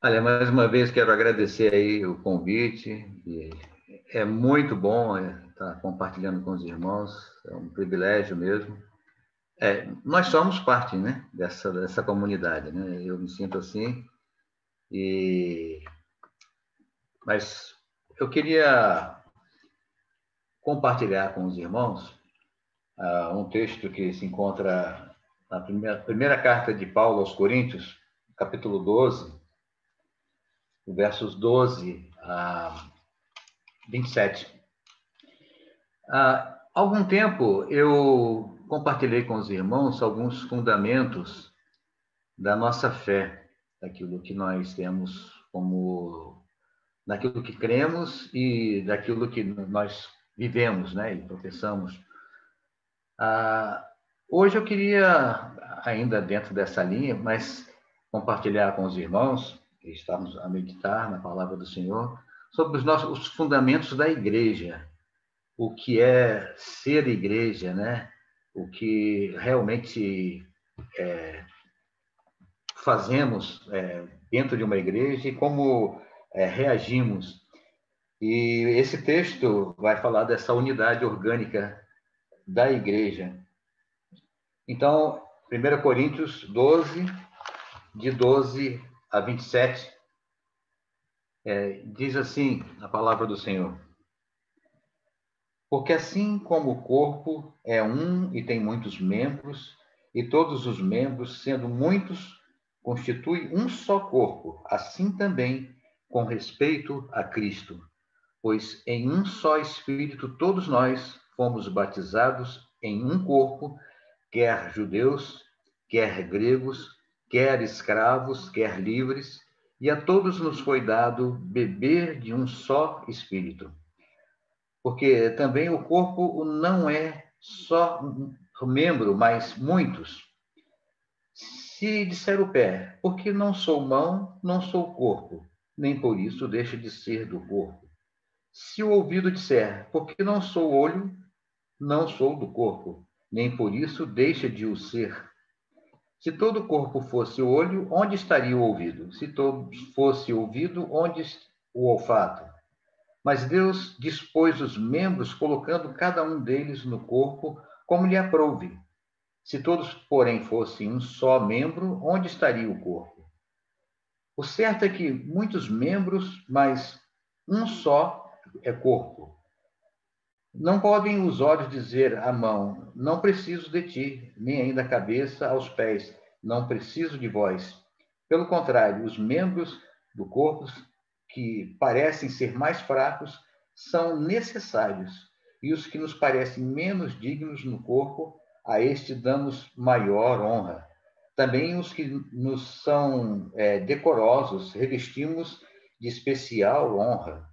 Olha, mais uma vez quero agradecer aí o convite. E é muito bom estar compartilhando com os irmãos, é um privilégio mesmo. Nós somos parte, né, dessa comunidade, né? Eu me sinto assim. E mas eu queria compartilhar com os irmãos um texto que se encontra na primeira carta de Paulo aos Coríntios, capítulo 12, versos 12 a 27. Há algum tempo eu compartilhei com os irmãos alguns fundamentos da nossa fé, daquilo que nós temos como, daquilo que cremos e daquilo que nós vivemos, né, e professamos. Ah, Hoje eu queria, ainda dentro dessa linha, mas compartilhar com os irmãos, que estamos a meditar na palavra do Senhor, sobre os fundamentos da igreja, o que é ser igreja, né? O que realmente fazemos dentro de uma igreja e como reagimos. E esse texto vai falar dessa unidade orgânica da igreja. Então, 1 Coríntios 12, de 12 a 27, diz assim a palavra do Senhor: Porque assim como o corpo é um e tem muitos membros, e todos os membros, sendo muitos, constituem um só corpo, assim também com respeito a Cristo. Pois em um só Espírito todos nós fomos batizados em um corpo, quer judeus, quer gregos, quer escravos, quer livres, e a todos nos foi dado beber de um só Espírito. Porque também o corpo não é só um membro, mas muitos. Se disser o pé, porque não sou mão, não sou corpo, nem por isso deixa de ser do corpo. Se o ouvido disser, porque não sou olho, não sou do corpo, nem por isso deixa de o ser. Se todo o corpo fosse olho, onde estaria o ouvido? Se todo fosse ouvido, onde o olfato? Mas Deus dispôs os membros, colocando cada um deles no corpo como lhe aprouve. Se todos, porém, fossem um só membro, onde estaria o corpo? O certo é que muitos membros, mas um só é corpo. Não podem os olhos dizer à mão, não preciso de ti, nem ainda a cabeça aos pés, não preciso de vós. Pelo contrário, os membros do corpo que parecem ser mais fracos são necessários, e os que nos parecem menos dignos no corpo, a este damos maior honra. Também os que nos são decorosos, revestimos de especial honra.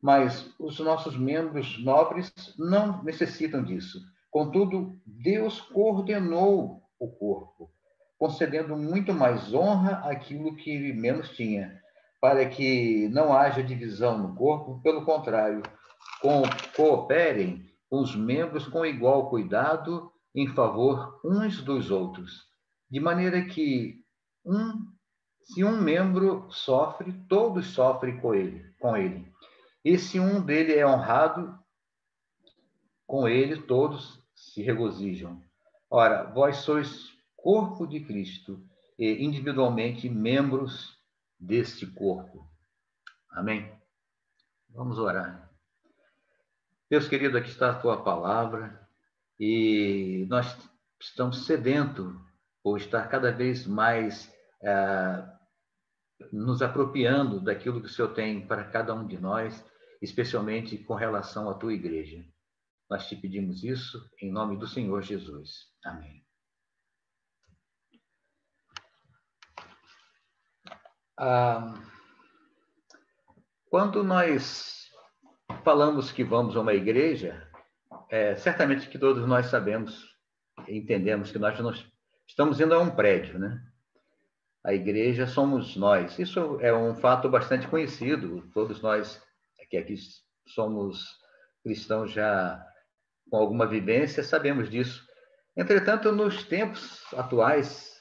Mas os nossos membros nobres não necessitam disso. Contudo, Deus coordenou o corpo, concedendo muito mais honra àquilo que menos tinha, para que não haja divisão no corpo, pelo contrário, cooperem com os membros com igual cuidado em favor uns dos outros, de maneira que se um membro sofre, todos sofrem com ele. E se um dele é honrado, com ele todos se regozijam. Ora, vós sois corpo de Cristo e individualmente membros deste corpo. Amém? Vamos orar. Deus querido, aqui está a tua palavra e nós estamos sedentos por estar cada vez mais nos apropriando daquilo que o Senhor tem para cada um de nós, especialmente com relação à tua igreja. Nós te pedimos isso em nome do Senhor Jesus. Amém. Quando nós falamos que vamos a uma igreja, certamente que todos nós sabemos, entendemos que nós não estamos indo a um prédio, né? A igreja somos nós. Isso é um fato bastante conhecido. Todos nós que aqui somos cristãos já com alguma vivência sabemos disso. Entretanto, nos tempos atuais,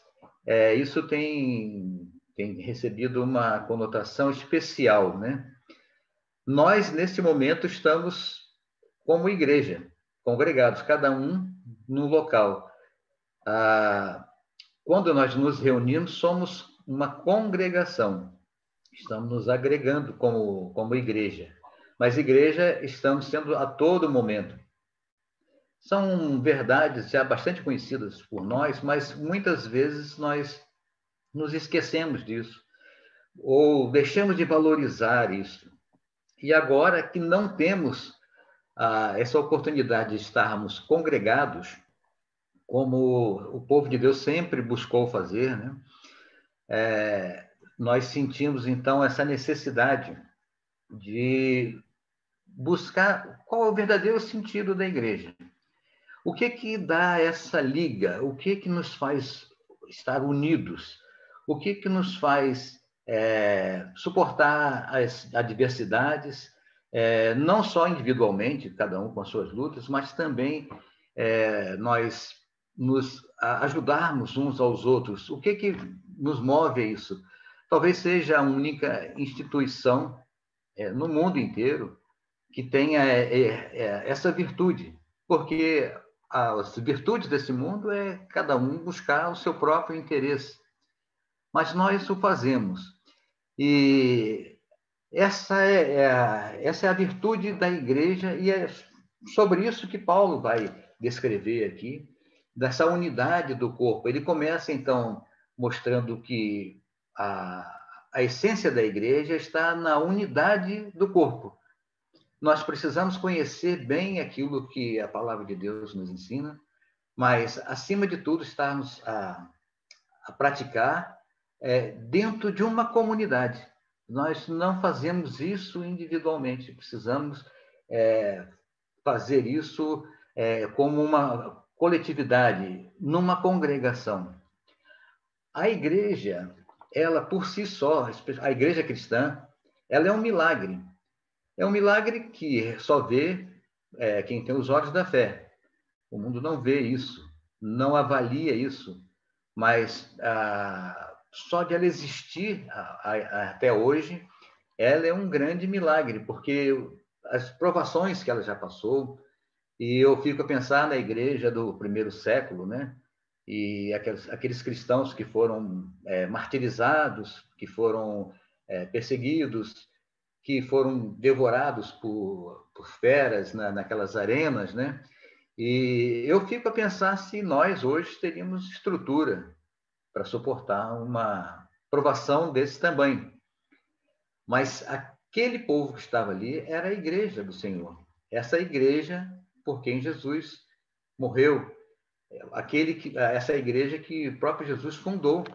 isso tem tem recebido uma conotação especial, né? Nós, nesse momento, estamos como igreja, congregados, cada um no local. Quando nós nos reunimos, somos uma congregação, estamos nos agregando como igreja. Mas igreja estamos sendo a todo momento. São verdades já bastante conhecidas por nós, mas muitas vezes nós nos esquecemos disso, ou deixamos de valorizar isso. E agora que não temos essa oportunidade de estarmos congregados, como o povo de Deus sempre buscou fazer, né? Nós sentimos, então, essa necessidade de buscar qual é o verdadeiro sentido da igreja. O que que dá essa liga? O que que nos faz estar unidos? O que que nos faz suportar as adversidades, não só individualmente, cada um com as suas lutas, mas também nós nos ajudarmos uns aos outros? O que que nos move a isso? Talvez seja a única instituição no mundo inteiro que tenha essa virtude, porque as virtudes desse mundo é cada um buscar o seu próprio interesse, mas nós o fazemos. E essa é a virtude da igreja, e é sobre isso que Paulo vai descrever aqui, dessa unidade do corpo. Ele começa, então, mostrando que a essência da igreja está na unidade do corpo. Nós precisamos conhecer bem aquilo que a palavra de Deus nos ensina, mas, acima de tudo, estarmos a praticar dentro de uma comunidade. Nós não fazemos isso individualmente, precisamos fazer isso como uma coletividade, numa congregação. A igreja, ela por si só, a igreja cristã, ela é um milagre. É um milagre que só vê quem tem os olhos da fé. O mundo não vê isso, não avalia isso, mas só de ela existir até hoje, ela é um grande milagre, porque as provações que ela já passou, e eu fico a pensar na igreja do primeiro século, né? E aqueles cristãos que foram martirizados, que foram perseguidos, que foram devorados por feras naquelas arenas, né? E eu fico a pensar se nós hoje teríamos estrutura para suportar uma provação desse tamanho. Mas aquele povo que estava ali era a igreja do Senhor. Essa igreja por quem Jesus morreu. Essa igreja que o próprio Jesus fundou.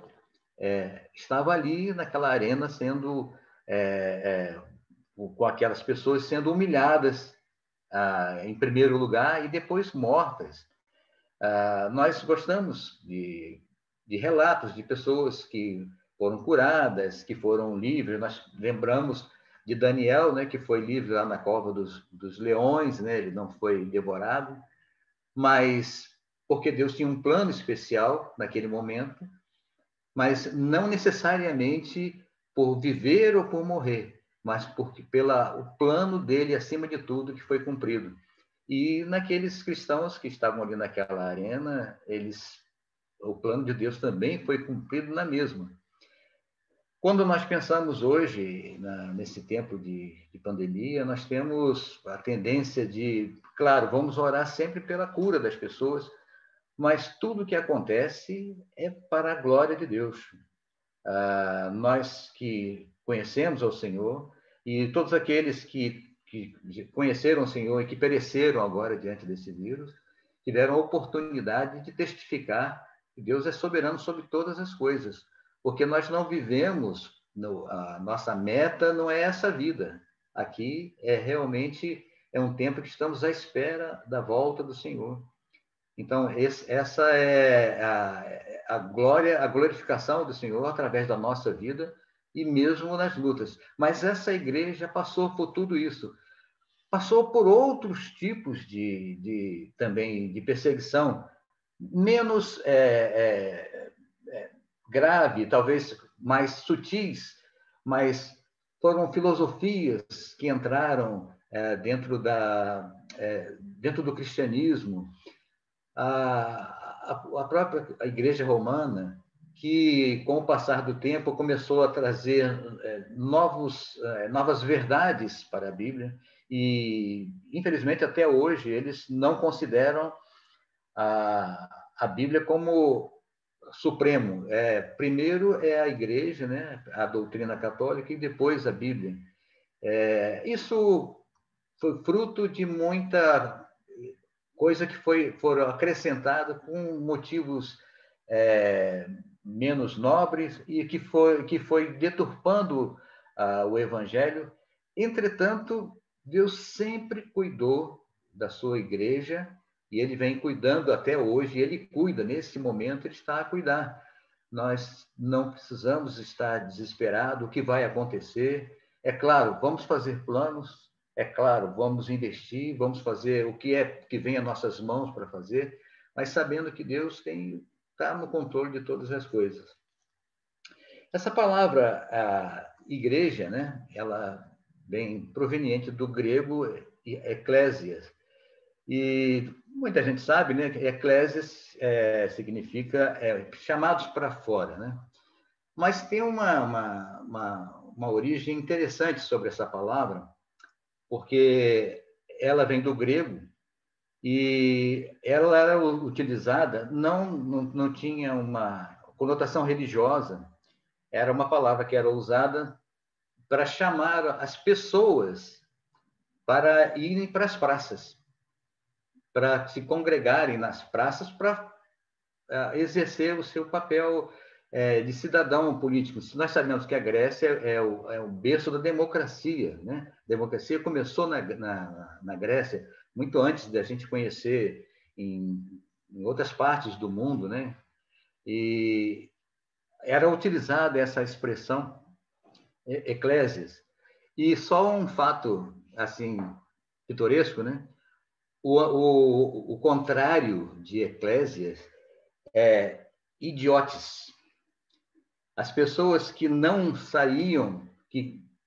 Estava ali naquela arena sendo... com aquelas pessoas sendo humilhadas em primeiro lugar e depois mortas. Nós gostamos de relatos de pessoas que foram curadas, que foram livres. Nós lembramos de Daniel, né, que foi livre lá na cova dos leões, né, ele não foi devorado, mas porque Deus tinha um plano especial naquele momento, mas não necessariamente por viver ou por morrer, mas porque o plano dele, acima de tudo, que foi cumprido. E naqueles cristãos que estavam ali naquela arena, o plano de Deus também foi cumprido na mesma. Quando nós pensamos hoje, nesse tempo de pandemia, nós temos a tendência de, claro, vamos orar sempre pela cura das pessoas, mas tudo que acontece é para a glória de Deus. Nós que conhecemos ao Senhor e todos aqueles que conheceram o Senhor e que pereceram agora diante desse vírus, tiveram a oportunidade de testificar que Deus é soberano sobre todas as coisas, porque nós não vivemos, a nossa meta não é essa vida. Aqui realmente um tempo que estamos à espera da volta do Senhor. Então, essa é a glória, a glorificação do Senhor através da nossa vida e mesmo nas lutas. Mas essa igreja passou por tudo isso. Passou por outros tipos também de perseguição, menos grave, talvez mais sutis, mas foram filosofias que entraram dentro do cristianismo. A própria Igreja Romana, que, com o passar do tempo, começou a trazer novas verdades para a Bíblia, e, infelizmente, até hoje, eles não consideram a Bíblia como supremo. Primeiro é a Igreja, né, a doutrina católica, e depois a Bíblia. Isso foi fruto de muita coisa que foram acrescentadas com motivos menos nobres e que foi deturpando o Evangelho. Entretanto, Deus sempre cuidou da sua igreja e ele vem cuidando até hoje. Ele cuida, nesse momento, ele está a cuidar. Nós não precisamos estar desesperados, o que vai acontecer. É claro, vamos fazer planos, é claro, vamos investir, vamos fazer o que vem às nossas mãos para fazer, mas sabendo que Deus está no controle de todas as coisas. Essa palavra, igreja, né, ela vem proveniente do grego eclésias. E muita gente sabe, né, que eclésias significa chamados para fora, né? Mas tem uma origem interessante sobre essa palavra, porque ela vem do grego e ela era utilizada, não tinha uma conotação religiosa, era uma palavra que era usada para chamar as pessoas para irem para as praças, para se congregarem nas praças para exercer o seu papel de cidadão político. Nós sabemos que a Grécia é o berço da democracia, né? A democracia começou na Grécia muito antes da gente conhecer em outras partes do mundo, né? E era utilizada essa expressão eclésias. E só um fato assim pitoresco, né? O contrário de eclésias é idiotes. As pessoas que não saíam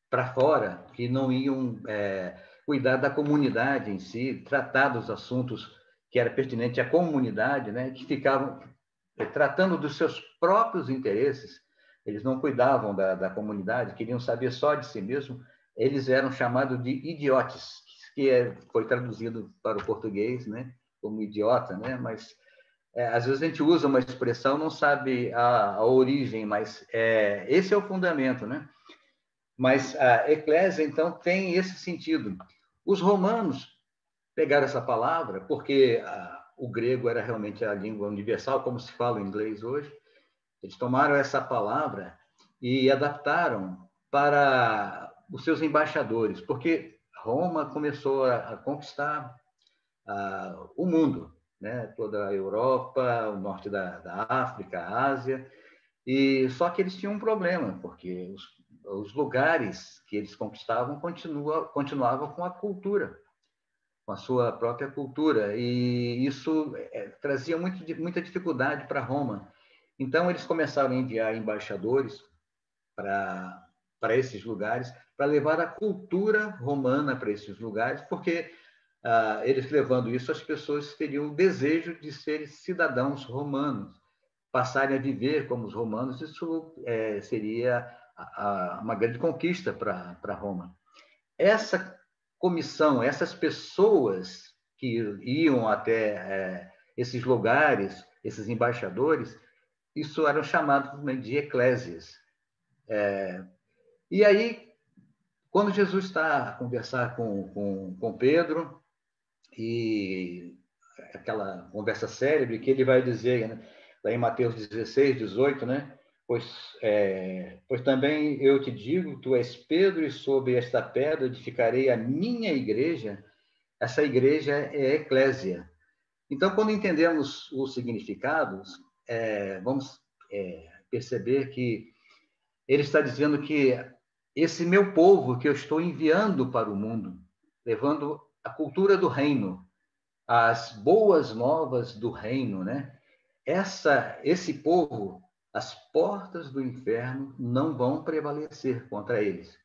para fora, que não iam cuidar da comunidade em si, tratar dos assuntos que era pertinente à comunidade, né, que ficavam tratando dos seus próprios interesses, eles não cuidavam da comunidade, queriam saber só de si mesmo, eles eram chamados de idiotes, que foi traduzido para o português, né, como idiota, né, mas às vezes a gente usa uma expressão, não sabe a origem, mas esse é o fundamento, né? Mas a eclésia, então, tem esse sentido. Os romanos pegaram essa palavra, porque o grego era realmente a língua universal, como se fala em inglês hoje. Eles tomaram essa palavra e adaptaram para os seus embaixadores, porque Roma começou a conquistar o mundo, né? Toda a Europa, o norte da África, a Ásia, e só que eles tinham um problema, porque os lugares que eles conquistavam continuavam com a cultura, com a sua própria cultura, e isso trazia muita dificuldade para Roma. Então, eles começaram a enviar embaixadores para esses lugares, para levar a cultura romana para esses lugares, porque eles levando isso, as pessoas teriam o desejo de serem cidadãos romanos, passarem a viver como os romanos. Isso seria uma grande conquista para Roma. Essa comissão, essas pessoas que iam até esses lugares, esses embaixadores, isso eram chamados de eclésias. E aí, quando Jesus está a conversar com Pedro, e aquela conversa célebre que ele vai dizer, né, lá em Mateus 16, 18, né? Pois também eu te digo, tu és Pedro, e sobre esta pedra edificarei a minha igreja. Essa igreja é eclésia. Então, quando entendemos os significados, vamos perceber que ele está dizendo que esse meu povo que eu estou enviando para o mundo, levando a cultura do reino, as boas novas do reino, né? Esse povo as portas do inferno não vão prevalecer contra eles.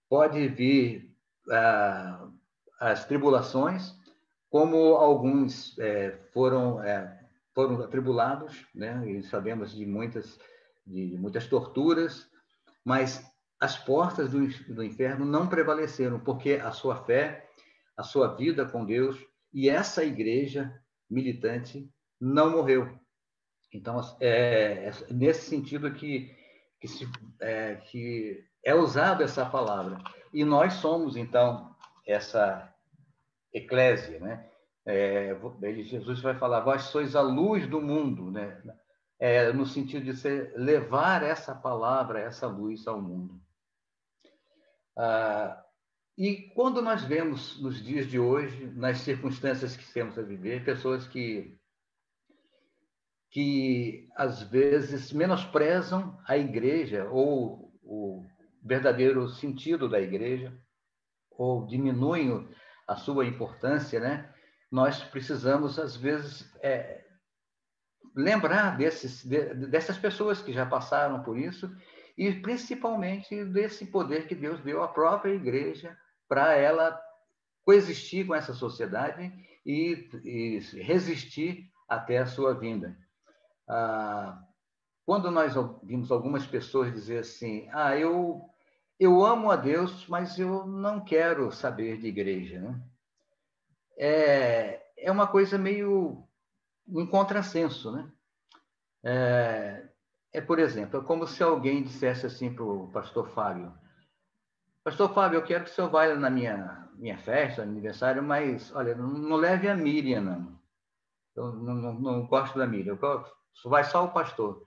Pode vir as tribulações, como alguns foram atribulados, né? E sabemos de muitas torturas, mas as portas do inferno não prevaleceram, porque a sua fé, a sua vida com Deus e essa igreja militante não morreu. Então, nesse sentido que é usada essa palavra. E nós somos, então, essa eclésia, né? Jesus vai falar, vós sois a luz do mundo, né? No sentido de levar essa palavra, essa luz ao mundo. E quando nós vemos, nos dias de hoje, nas circunstâncias que temos a viver, pessoas que às vezes menosprezam a igreja ou o verdadeiro sentido da igreja, ou diminuem a sua importância, né? Nós precisamos, às vezes, lembrar dessas pessoas que já passaram por isso e, principalmente, desse poder que Deus deu à própria igreja para ela coexistir com essa sociedade e resistir até a sua vinda. Quando nós ouvimos algumas pessoas dizer assim, eu amo a Deus, mas eu não quero saber de igreja, né? É uma coisa meio um contrassenso, né? Por exemplo, é como se alguém dissesse assim para o pastor Fábio, pastor Fábio, eu quero que o senhor vá na minha festa, aniversário, mas, olha, não leve a Miriam, não. Eu não gosto da Miriam, vai só o pastor.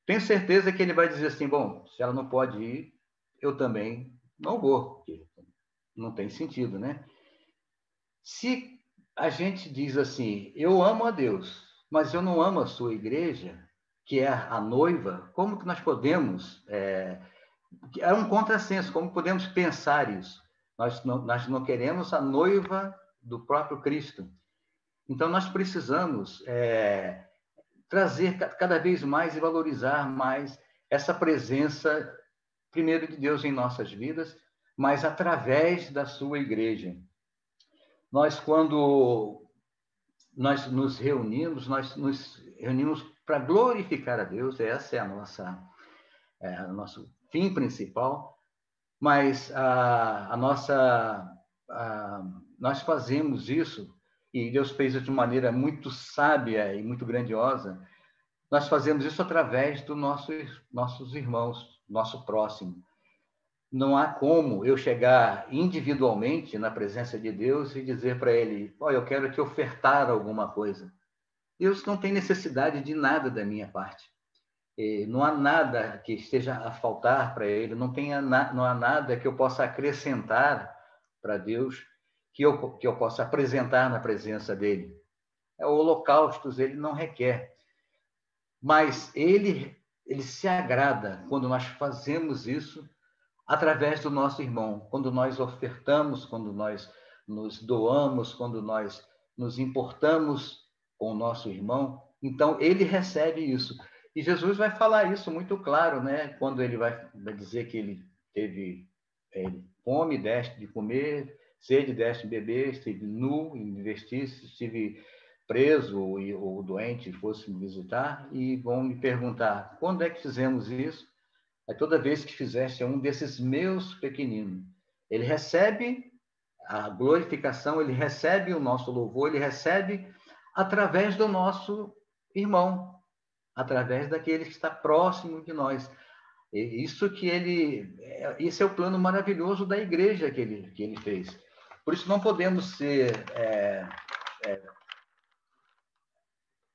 Tenho certeza que ele vai dizer assim, bom, se ela não pode ir, eu também não vou, porque não tem sentido, né? Se a gente diz assim, eu amo a Deus, mas eu não amo a sua igreja, que é a noiva, como que nós podemos... É um contrassenso, como podemos pensar isso? Nós não queremos a noiva do próprio Cristo. Então, nós precisamos trazer cada vez mais e valorizar mais essa presença, primeiro de Deus em nossas vidas, mas através da sua igreja. Quando nós nos reunimos para glorificar a Deus, essa é o nosso fim principal, mas nós fazemos isso, e Deus fez isso de maneira muito sábia e muito grandiosa. Nós fazemos isso através dos nossos irmãos, nosso próximo. Não há como eu chegar individualmente na presença de Deus e dizer para ele, eu quero te ofertar alguma coisa. Deus não tem necessidade de nada da minha parte. Não há nada que esteja a faltar para ele, não há nada que eu possa acrescentar para Deus que eu possa apresentar na presença dele. Holocaustos ele não requer. Mas ele se agrada quando nós fazemos isso através do nosso irmão, quando nós ofertamos, quando nós nos doamos, quando nós nos importamos com o nosso irmão, então ele recebe isso. E Jesus vai falar isso muito claro, né? Quando ele vai dizer que ele teve fome, deste de comer, sede, deste de beber, esteve nu, e me vestisse, estive preso ou doente, fosse me visitar, e vão me perguntar, quando é que fizemos isso? Toda vez que fizeste um desses meus pequeninos. Ele recebe a glorificação, ele recebe o nosso louvor, ele recebe através do nosso irmão, através daquele que está próximo de nós. Esse é o plano maravilhoso da igreja que ele fez. Por isso não podemos ser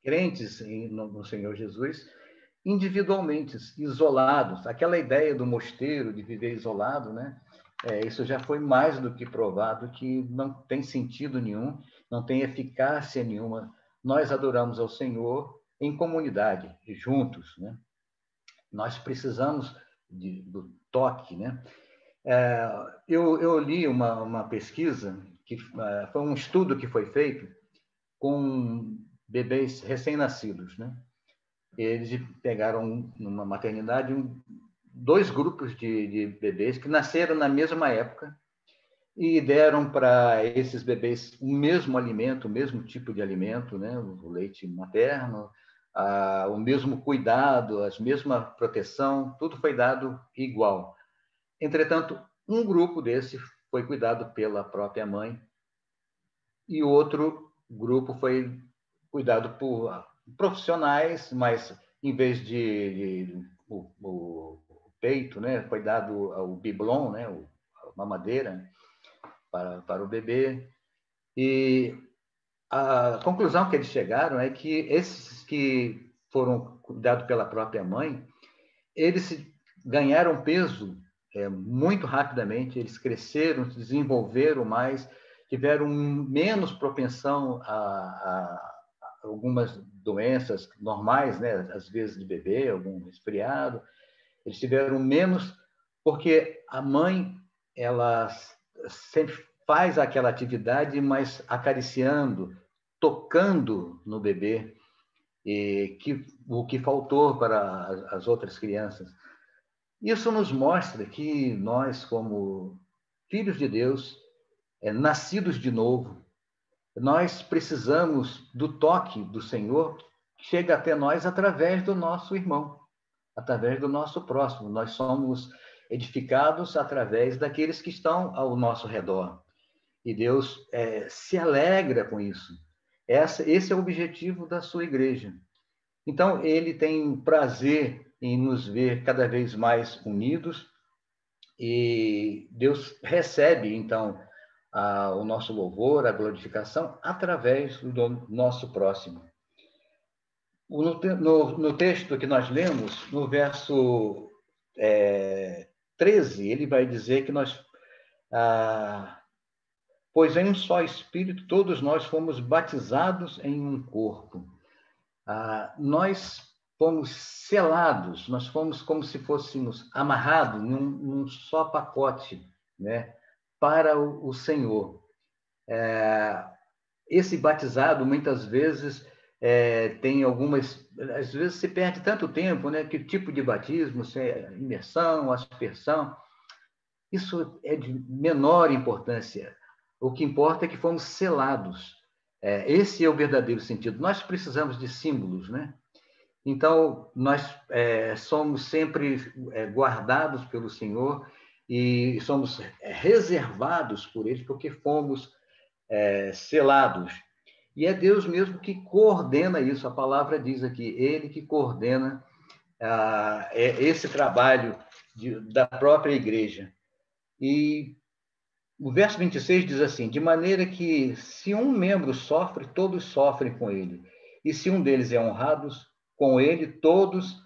crentes no Senhor Jesus individualmente, isolados. Aquela ideia do mosteiro, de viver isolado, né? Isso já foi mais do que provado que não tem sentido nenhum, não tem eficácia nenhuma. Nós adoramos ao Senhor em comunidade, juntos, né? Nós precisamos do toque, né? Eu li uma pesquisa, que foi um estudo que foi feito com bebês recém-nascidos, né? eles pegaram numa maternidade dois grupos de bebês que nasceram na mesma época e deram para esses bebês o mesmo alimento, o mesmo tipo de alimento, né? O leite materno, o mesmo cuidado, a mesma proteção, tudo foi dado igual. Entretanto, um grupo desse foi cuidado pela própria mãe e o outro grupo foi cuidado por profissionais, mas em vez de o peito, né, foi dado o biberon, né, a mamadeira para o bebê. E a conclusão que eles chegaram é que esses que foram cuidados pela própria mãe, eles ganharam peso muito rapidamente, eles cresceram, se desenvolveram mais, tiveram menos propensão a algumas doenças normais, né? Às vezes de bebê, algum resfriado, eles tiveram menos, porque a mãe, ela sempre faz aquela atividade, mas acariciando, tocando no bebê, e o que faltou para as outras crianças. Isso nos mostra que nós, como filhos de Deus, nascidos de novo, nós precisamos do toque do Senhor que chega até nós através do nosso irmão, através do nosso próximo. Nós somos edificados através daqueles que estão ao nosso redor. E Deus se alegra com isso. Esse é o objetivo da sua igreja. Então, ele tem prazer em nos ver cada vez mais unidos e Deus recebe, então, o nosso louvor, a glorificação, através do nosso próximo. No texto que nós lemos, no verso 13, ele vai dizer que nós, pois em um só Espírito todos nós fomos batizados em um corpo. Nós fomos selados, nós fomos como se fôssemos amarrados num só pacote, né, para o Senhor. Esse batizado, muitas vezes, tem algumas... Às vezes se perde tanto tempo, né? Que tipo de batismo, se é imersão, aspersão. Isso é de menor importância. O que importa é que fomos selados. Esse é o verdadeiro sentido. Nós precisamos de símbolos, né? Então, nós somos sempre guardados pelo Senhor e somos reservados por Ele, porque fomos selados. E é Deus mesmo que coordena isso. A palavra diz aqui, Ele que coordena esse trabalho da própria igreja. E o verso 26 diz assim, de maneira que se um membro sofre, todos sofrem com ele. E se um deles é honrado, com ele todos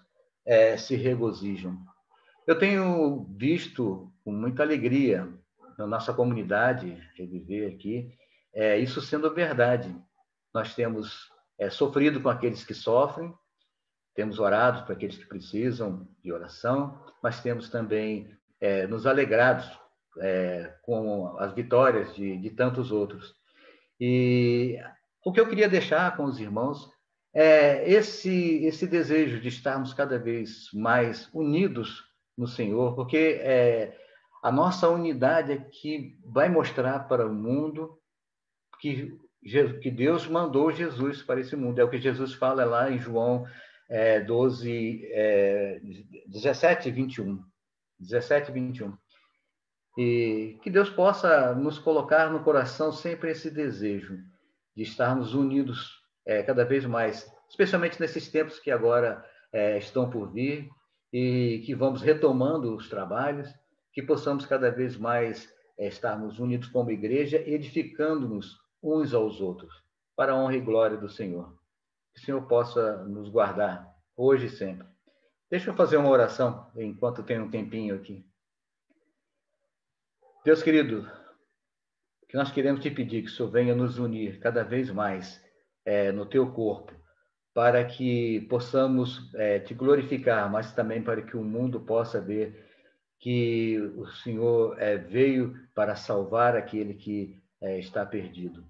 se regozijam. Eu tenho visto com muita alegria na nossa comunidade, reviver aqui, isso sendo verdade. Nós temos sofrido com aqueles que sofrem, temos orado para aqueles que precisam de oração, mas temos também nos alegrado com as vitórias de tantos outros. E o que eu queria deixar com os irmãos é esse desejo de estarmos cada vez mais unidos no Senhor, porque a nossa unidade é que vai mostrar para o mundo que Deus mandou Jesus para esse mundo. É o que Jesus fala lá em João 12, 17 e 21. 17 e 21. E que Deus possa nos colocar no coração sempre esse desejo de estarmos unidos cada vez mais, especialmente nesses tempos que agora estão por vir e que vamos retomando os trabalhos, que possamos cada vez mais estarmos unidos como igreja, edificando-nos uns aos outros, para a honra e glória do Senhor. Que o Senhor possa nos guardar hoje e sempre. Deixa eu fazer uma oração enquanto tenho um tempinho aqui. Deus querido, que nós queremos te pedir que o Senhor venha nos unir cada vez mais no teu corpo, para que possamos te glorificar, mas também para que o mundo possa ver que o Senhor veio para salvar aquele que está perdido.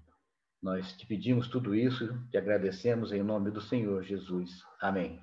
Nós te pedimos tudo isso, te agradecemos em nome do Senhor Jesus. Amém.